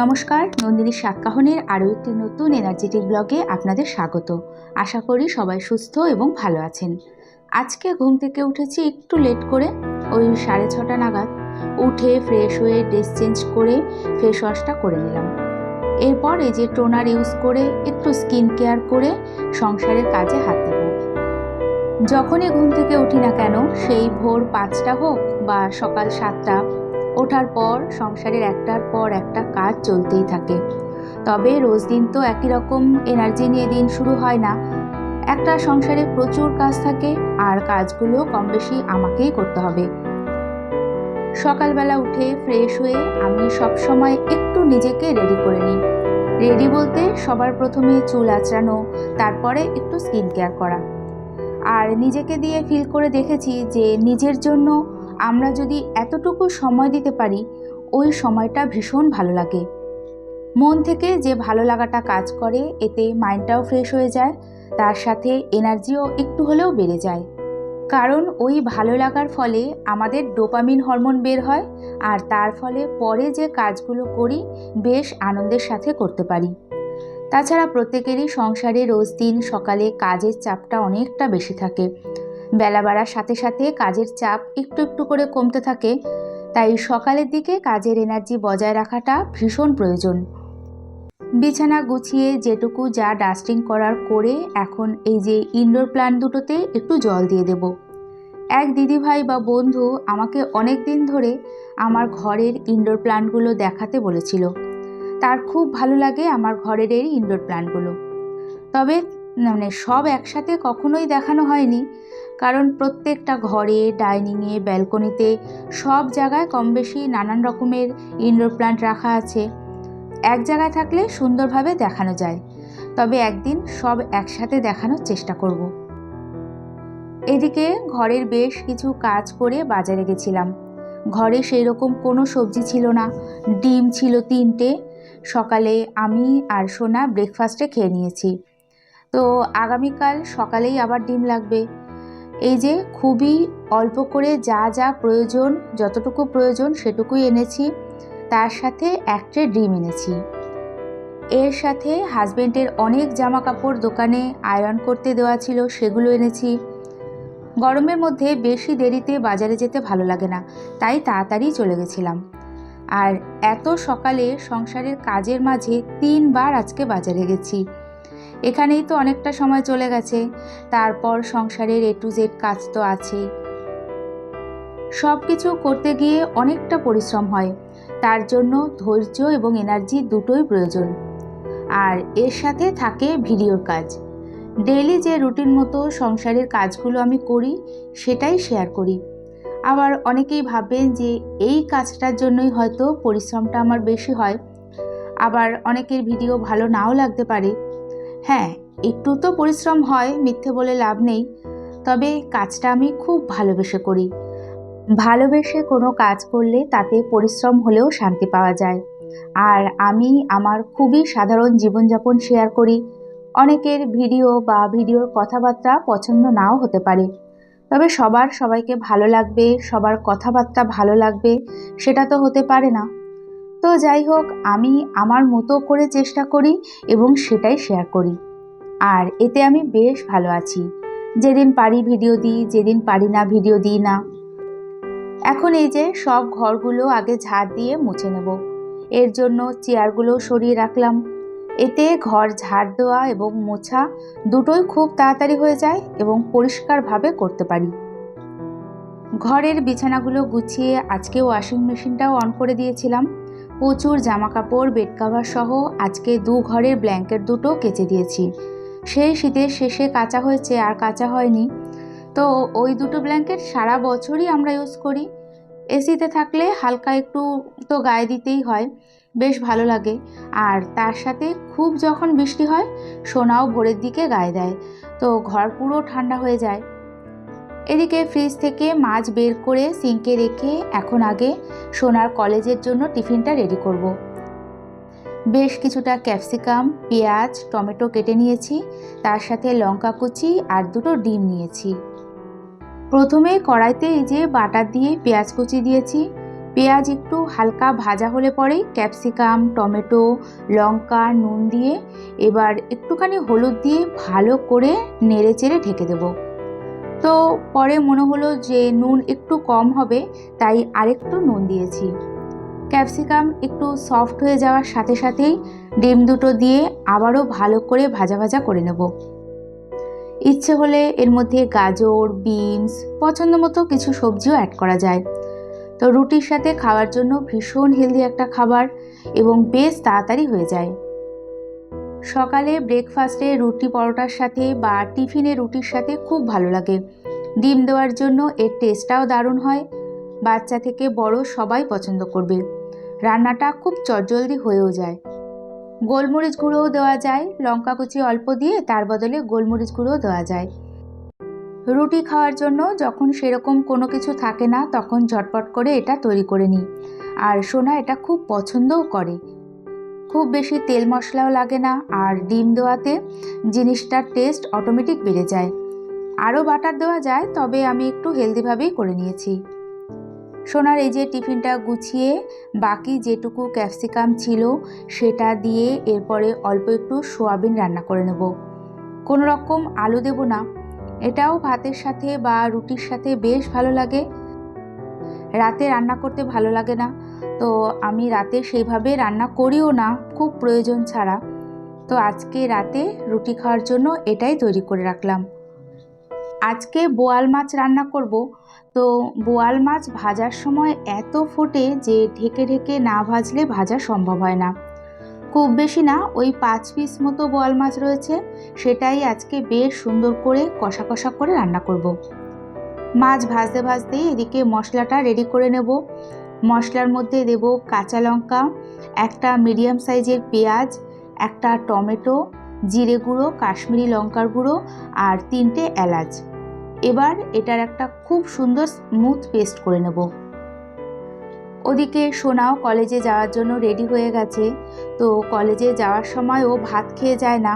নমস্কার, নন্দিনীর সাতকাহনের আরও একটি নতুন এনার্জেটিক ব্লগে আপনাদের স্বাগত। আশা করি সবাই সুস্থ এবং ভালো আছেন। আজকে ঘুম থেকে উঠেছি একটু লেট করে, ওই 6:30 নাগাদ। উঠে ফ্রেশ হয়ে ড্রেস চেঞ্জ করে ফেস ওয়াশটা করে নিলাম। এরপর এই যে টোনার ইউজ করে একটু স্কিন কেয়ার করে সংসারের কাজে হাত দেব। যখনই ঘুম থেকে উঠি না কেন, সেই ভোর 5টা হোক বা সকাল 7টা, ওঠার পর সংসারের একটার পর একটা কাজ চলতেই থাকে। তবে রোজ দিন তো একই রকম এনার্জি নিয়ে দিন শুরু হয় না। একটা সংসারে প্রচুর কাজ থাকে, আর কাজগুলো কম বেশি আমাকেই করতে হবে। সকালবেলা উঠে ফ্রেশ হয়ে আমি সব সময় একটু নিজেকে রেডি করে নিই। রেডি বলতে সবার প্রথমে চুল আঁচড়ানো, তারপরে একটু স্কিন কেয়ার করা। আর নিজেকে দিয়ে ফিল করে দেখেছি যে নিজের জন্য আমরা যদি এতটুকু সময় দিতে পারি, ওই সময়টা ভীষণ ভালো লাগে। মন থেকে যে ভালো লাগাটা কাজ করে, এতে মাইন্ডটাও ফ্রেশ হয়ে যায়, তার সাথে এনার্জিও একটু হলেও বেড়ে যায়। কারণ ওই ভালো লাগার ফলে আমাদের ডোপামিন হরমোন বের হয়, আর তার ফলে পরে যে কাজগুলো করি বেশ আনন্দের সাথে করতে পারি। তাছাড়া প্রত্যেকেরই সংসারে রোজ দিন সকালে কাজের চাপটা অনেকটা বেশি থাকে। বেলা বাড়ার সাথে সাথে কাজের চাপ একটু একটু করে কমতে থাকে, তাই সকালের দিকে কাজের এনার্জি বজায় রাখাটা ভীষণ প্রয়োজন। বিছানা গুছিয়ে যেটুকু যা ডাস্টিং করার করে এখন এই যে ইনডোর প্ল্যান্ট দুটোতে একটু জল দিয়ে দেব। এক দিদিভাই বা বন্ধু আমাকে অনেক দিন ধরে আমার ঘরের ইনডোর প্ল্যান্টগুলো দেখাতে বলেছিল। তার খুব ভালো লাগে আমার ঘরের এই ইনডোর প্ল্যান্টগুলো। তবে সব একসাথে কখনোই দেখানো হয়নি, কারণ প্রত্যেকটা ঘরে, ডাইনিংয়ে, ব্যালকনিতে সব জায়গায় কম বেশি নানান রকমের ইনডোর প্ল্যান্ট রাখা আছে। এক জায়গায় থাকলে সুন্দরভাবে দেখানো যায়, তবে একদিন সব একসাথে দেখানোর চেষ্টা করব। এদিকে ঘরের বেশ কিছু কাজ করে বাজারে গেছিলাম। ঘরে সেই রকম কোনো সবজি ছিল না, ডিম ছিল 3টে। সকালে আমি আর সোনা ব্রেকফাস্টে খেয়ে নিয়েছি, তো আগামীকাল সকালেই আবার ডিম লাগবে। এই যে খুবই অল্প করে যা যা প্রয়োজন, যতটুকু প্রয়োজন সেটুকুই এনেছি, তার সাথে 1 ট্রে ডিম এনেছি। এর সাথে হাজব্যান্ডের অনেক জামা কাপড় দোকানে আয়রন করতে দেওয়া ছিল, সেগুলো এনেছি। গরমের মধ্যে বেশি দেরিতে বাজারে যেতে ভালো লাগে না, তাই তাড়াতাড়ি চলে গেছিলাম। আর এত সকালে সংসারের কাজের মাঝে 3 বার আজকে বাজারে গেছি। এখানেই তো অনেকটা সময় চলে গেছে। তারপর সংসারের A to Z কাজ তো আছেই। সব কিছু করতে গিয়ে অনেকটা পরিশ্রম হয়, তার জন্য ধৈর্য এবং এনার্জি দুটোই প্রয়োজন। আর এর সাথে থাকে ভিডিওর কাজ। ডেইলি যে রুটিন মতো সংসারের কাজগুলো আমি করি, সেটাই শেয়ার করি। আবার অনেকেই ভাববেন যে এই কাজটার জন্যই হয়তো পরিশ্রমটা আমার বেশি হয়। আবার অনেকের ভিডিও ভালো নাও লাগতে পারে। হ্যাঁ, একটু তো পরিশ্রম হয়, মিথ্যে বলে লাভ নেই। তবে কাজটা আমি খুব ভালোবেসে করি। ভালোবেসে কোনো কাজ করলে তাতে পরিশ্রম হলেও শান্তি পাওয়া যায়। আর আমি আমার খুবই সাধারণ জীবনযাপন শেয়ার করি। অনেকের ভিডিও বা ভিডিওর কথাবার্তা পছন্দ নাও হতে পারে, তবে সবার সবাইকে ভালো লাগবে, সবার কথাবার্তা ভালো লাগবে সেটা তো হতে পারে না। তো যাই হোক, আমি আমার মতো করে চেষ্টা করি এবং সেটাই শেয়ার করি। আর এতে আমি বেশ ভালো আছি। যেদিন পারি ভিডিও দিই, যেদিন পারি না ভিডিও দিই না। এখন এই যে সব ঘরগুলো আগে ঝাড় দিয়ে মুছে নেব। এর জন্য চেয়ারগুলো সরিয়ে রাখলাম। এতে ঘর ঝাড় দেওয়া এবং মোছা দুটোই খুব তাড়াতাড়ি হয়ে যায় এবং পরিষ্কারভাবে করতে পারি। ঘরের বিছানাগুলো গুছিয়ে আজকে ওয়াশিং মেশিনটাও অন করে দিয়েছিলাম। প্রচুর জামা কাপড়, বেড কাভার সহ আজকে 2 ঘরের ব্ল্যাঙ্কেট দুটো কেচে দিয়েছি। সেই শীতের শেষে কাচা হয়েছে, আর কাচা হয়নি। তো ওই দুটো ব্ল্যাঙ্কেট সারা বছরই আমরা ইউজ করি। এসিতে থাকলে হালকা একটু তো গায়ে দিতেই হয়, বেশ ভালো লাগে। আর তার সাথে খুব যখন বৃষ্টি হয়, সোনাও ভোরের দিকে গায়ে দেয়, তো ঘর পুরো ঠান্ডা হয়ে যায়। এদিকে ফ্রিজ থেকে মাছ বের করে সিঙ্কে রেখে এখন আগে সোনার কলেজের জন্য টিফিনটা রেডি করব। বেশ কিছুটা ক্যাপসিকাম, পেঁয়াজ, টমেটো কেটে নিয়েছি, তার সাথে লঙ্কা কুচি আর 2টো ডিম নিয়েছি। প্রথমে কড়াইতে এই যে বাটার দিয়ে পেঁয়াজ কুচি দিয়েছি, পেঁয়াজ একটু হালকা ভাজা হলে পরেই ক্যাপসিকাম, টমেটো, লঙ্কা, নুন দিয়ে এবার একটুখানি হলুদ দিয়ে ভালো করে নেড়ে চেড়ে ঢেকে দেব। তো পরে মনে হলো যে নুন একটু কম হবে, তাই আরেকটু নুন দিয়েছি। ক্যাপসিকাম একটু সফট হয়ে যাওয়ার সাথে সাথেই ডিম দুটো দিয়ে আবারও ভালো করে ভাজা ভাজা করে নেব। ইচ্ছে হলে এর মধ্যে গাজর, বিনস, পছন্দ মতো কিছু সবজিও অ্যাড করা যায়। তো রুটির সাথে খাওয়ার জন্য ভীষণ হেলদি একটা খাবার এবং বেশ তাড়াতাড়ি হয়ে যায়। সকালে ব্রেকফাস্টে রুটি পরোটার সাথে বা টিফিনে রুটির সাথে খুব ভালো লাগে। ডিম দেওয়ার জন্য এর টেস্টটাও দারুণ হয়। বাচ্চা থেকে বড় সবাই পছন্দ করবে। রান্নাটা খুব চটজলদি হয়েও যায়। গোলমরিচ গুঁড়োও দেওয়া যায়, লঙ্কা কুচি অল্প দিয়ে তার বদলে গোলমরিচ গুঁড়োও দেওয়া যায়। রুটি খাওয়ার জন্য যখন সেরকম কোনো কিছু থাকে না তখন ঝটপট করে এটা তৈরি করে নিই। আর সোনা এটা খুব পছন্দও করে। খুব বেশি তেল মশলাও লাগে না, আর ডিম দেওয়াতে জিনিসটার টেস্ট অটোমেটিক বেড়ে যায়। আরও বাটার দেওয়া যায়, তবে আমি একটু হেলদিভাবেই করে নিয়েছি। সোনার এই যে টিফিনটা গুছিয়ে বাকি যেটুকু ক্যাপসিকাম ছিল সেটা দিয়ে এরপরে অল্প একটু সোয়াবিন রান্না করে নেব। কোনো রকম আলু দেব না। এটাও ভাতের সাথে বা রুটির সাথে বেশ ভালো লাগে। রাতে রান্না করতে ভালো লাগে না, তো আমি রাতে সেইভাবে রান্না করিও না খুব প্রয়োজন ছাড়া। তো আজকে রাতে রুটি খাওয়ার জন্য এটাই তৈরি করে রাখলাম। আজকে বোয়াল মাছ রান্না করব। তো বোয়াল মাছ ভাজার সময় এত ফোটে যে ঢেকে ঢেকে না ভাজলে ভাজা সম্ভব হয় না। খুব বেশি না, ওই 5 পিস মতো বোয়াল মাছ রয়েছে, সেটাই আজকে বেশ সুন্দর করে কষা কষা করে রান্না করব। মাছ ভাজতে ভাজতেই এদিকে মশলাটা রেডি করে নেব। মশলার মধ্যে দেব কাঁচা লঙ্কা, একটা মিডিয়াম সাইজের পেঁয়াজ, একটা টমেটো, জিরে গুঁড়ো, কাশ্মীরি লঙ্কার গুঁড়ো আর 3টে এলাচ। এবার এটার একটা খুব সুন্দর স্মুথ পেস্ট করে নেব। ওদিকে সোনাও কলেজে যাওয়ার জন্য রেডি হয়ে গেছে। তো কলেজে যাওয়ার সময় ও ভাত খেয়ে যায় না,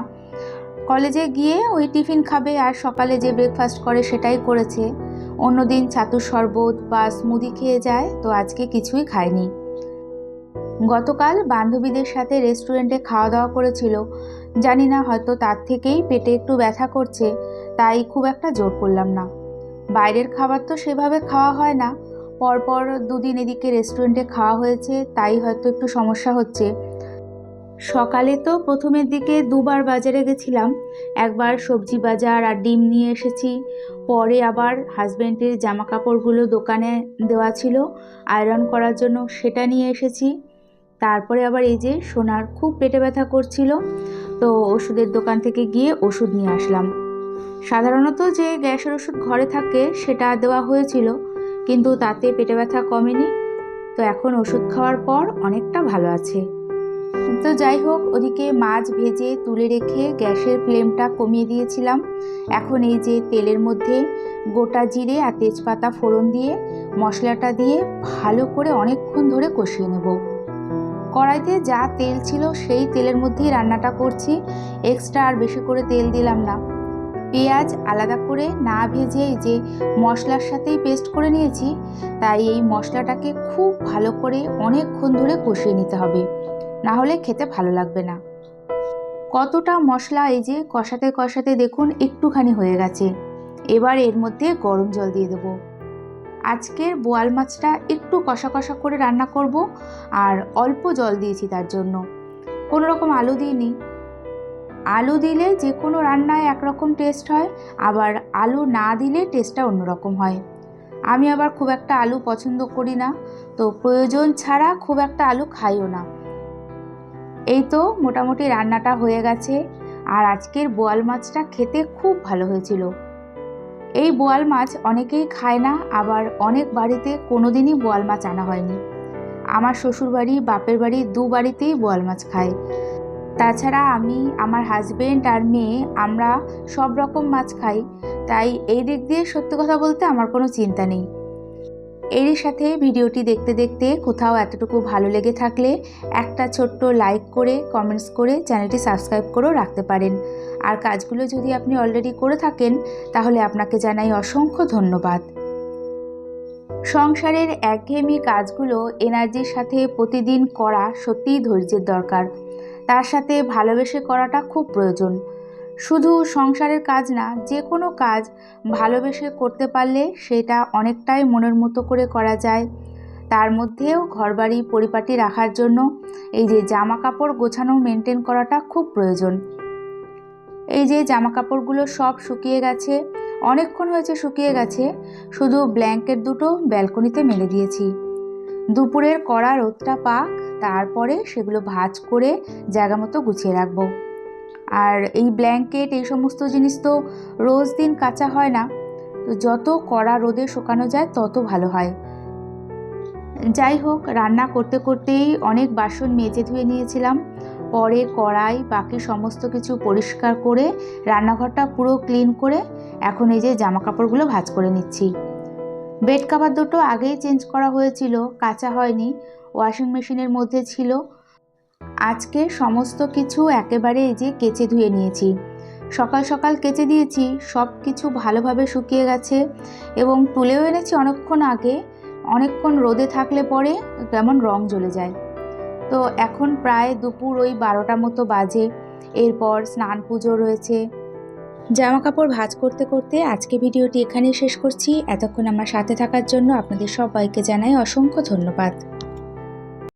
কলেজে গিয়ে ওই টিফিন খাবে আর সকালে যে ব্রেকফাস্ট করে সেটাই করেছে। অন্যদিন ছাতুর শরবত বা স্মুদি খেয়ে যায়, তো আজকে কিছুই খায়নি। গতকাল বান্ধবীদের সাথে রেস্টুরেন্টে খাওয়া দাওয়া করেছিল, জানি না হয়তো তার থেকেই পেটে একটু ব্যথা করছে, তাই খুব একটা জোর করলাম না। বাইরের খাবার তো সেভাবে খাওয়া হয় না, পরপর 2 দিন এদিকে রেস্টুরেন্টে খাওয়া হয়েছে, তাই হয়তো একটু সমস্যা হচ্ছে। সকালে তো প্রথমের দিকে 2বার বাজারে গেছিলাম, একবার সবজি বাজার আর ডিম নিয়ে এসেছি, পরে আবার হাজব্যান্ডের জামা কাপড়গুলো দোকানে দেওয়া ছিল আয়রন করার জন্য, সেটা নিয়ে এসেছি। তারপরে আবার এই যে সোনার খুব পেটে ব্যথা করছিল, তো ওষুধের দোকান থেকে গিয়ে ওষুধ নিয়ে আসলাম। সাধারণত যে গ্যাসের ওষুধ ঘরে থাকে সেটা দেওয়া হয়েছিল, কিন্তু তাতে পেটে ব্যথা কমেনি। তো এখন ওষুধ খাওয়ার পর অনেকটা ভালো আছে। তো যাই হোক, ওদিকে মাছ ভেজে তুলে রেখে গ্যাসের ফ্লেমটা কমিয়ে দিয়েছিলাম। এখন এই যে তেলের মধ্যে গোটা জিরে আর তেজপাতা ফোড়ন দিয়ে মশলাটা দিয়ে ভালো করে অনেকক্ষণ ধরে কষিয়ে নেব। কড়াইতে যা তেল ছিল সেই তেলের মধ্যেই রান্নাটা করছি, এক্সট্রা আর বেশি করে তেল দিলাম না। পেঁয়াজ আলাদা করে না ভেজে এই যে মশলার সাথেই পেস্ট করে নিয়েছি, তাই এই মশলাটাকে খুব ভালো করে অনেকক্ষণ ধরে কষিয়ে নিতে হবে, না হলে খেতে ভালো লাগবে না। কতটা মশলা এই যে কষাতে কষাতে দেখুন একটুখানি হয়ে গেছে। এবার এর মধ্যে গরম জল দিয়ে দেব। আজকের বোয়াল মাছটা একটু কষা কষা করে রান্না করব, আর অল্প জল দিয়েছি তার জন্য, কোনো রকম আলু দিইনি। আলু দিলে যে কোনো রান্নায় একরকম টেস্ট হয়, আবার আলু না দিলে টেস্টটা অন্যরকম হয়। আমি আবার খুব একটা আলু পছন্দ করি না, তো প্রয়োজন ছাড়া খুব একটা আলু খাইও না। এই তো মোটামুটি রান্নাটা হয়ে গেছে। আর আজকের বোয়াল মাছটা খেতে খুব ভালো হয়েছিল। এই বোয়াল মাছ অনেকেই খায় না, আবার অনেক বাড়িতে কোনোদিনই বোয়াল মাছ আনা হয়নি। আমার শ্বশুরবাড়ি বাপের বাড়ি 2 বাড়িতেই বোয়াল মাছ খায়। তাছাড়া আমি, আমার হাজবেন্ড আর মেয়ে আমরা সব রকম মাছ খাই, তাই এই দিক দিয়ে সত্যি কথা বলতে আমার কোনো চিন্তা নেই। এরই সাথে ভিডিওটি দেখতে দেখতে কোথাও এতটুকু ভালো লেগে থাকলে একটা ছোট্ট লাইক করে কমেন্টস করে চ্যানেলটি সাবস্ক্রাইব করেও রাখতে পারেন। আর কাজগুলো যদি আপনি অলরেডি করে থাকেন তাহলে আপনাকে জানাই অসংখ্য ধন্যবাদ। সংসারের একঘেয়েমি কাজগুলো এনার্জির সাথে প্রতিদিন করা সত্যিই ধৈর্যের দরকার। তার সাথে ভালোবেসে করাটা খুব প্রয়োজন। শুধু সংসারের কাজ না, যে কোনো কাজ ভালোবেসে করতে পারলে সেটা অনেকটাই মনের মতো করে করা যায়। তার মধ্যেও ঘরবাড়ি পরিপাটি রাখার জন্য এই যে জামা কাপড় গোছানো মেনটেন করাটা খুব প্রয়োজন। এই যে জামা কাপড়গুলো সব শুকিয়ে গেছে, অনেকক্ষণ হয়েছে শুকিয়ে গেছে, শুধু ব্ল্যাঙ্কেট দুটো ব্যালকনিতে মেলে দিয়েছি। দুপুরের কড়া রোদটা পাক, তারপরে সেগুলো ভাঁজ করে জায়গা মতো গুছিয়ে রাখবো। আর এই ব্ল্যাঙ্কেট এই সমস্ত জিনিস তো রোজ দিন কাচা হয় না, তো যত কড়া রোদে শুকানো যায় তত ভালো হয়। যাই হোক, রান্না করতে করতেই অনেক বাসন মেজে ধুয়ে নিয়েছিলাম। পরে কড়াই বাকি সমস্ত কিছু পরিষ্কার করে রান্নাঘরটা পুরো ক্লিন করে এখন এই যে জামা কাপড়গুলো ভাঁজ করে নিচ্ছি। বেড কভার দুটো আগেই চেঞ্জ করা হয়েছিল, কাচা হয়নি, ওয়াশিং মেশিনের মধ্যে ছিল। আজকে সমস্ত কিছু একেবারে এই যে কেচে ধুয়ে নিয়েছি। সকাল সকাল কেচে দিয়েছি, সব কিছু ভালোভাবে শুকিয়ে গেছে এবং তুলেও এনেছি অনেকক্ষণ আগে। অনেকক্ষণ রোদে থাকলে পরে কেমন রং জ্বলে যায়। তো এখন প্রায় দুপুর ওই 12টা মতো বাজে। এরপর স্নান পুজো রয়েছে। জামা কাপড় ভাঁজ করতে করতে আজকে ভিডিওটি এখানেই শেষ করছি। এতক্ষণ আমার সাথে থাকার জন্য আপনাদের সবাইকে জানাই অসংখ্য ধন্যবাদ।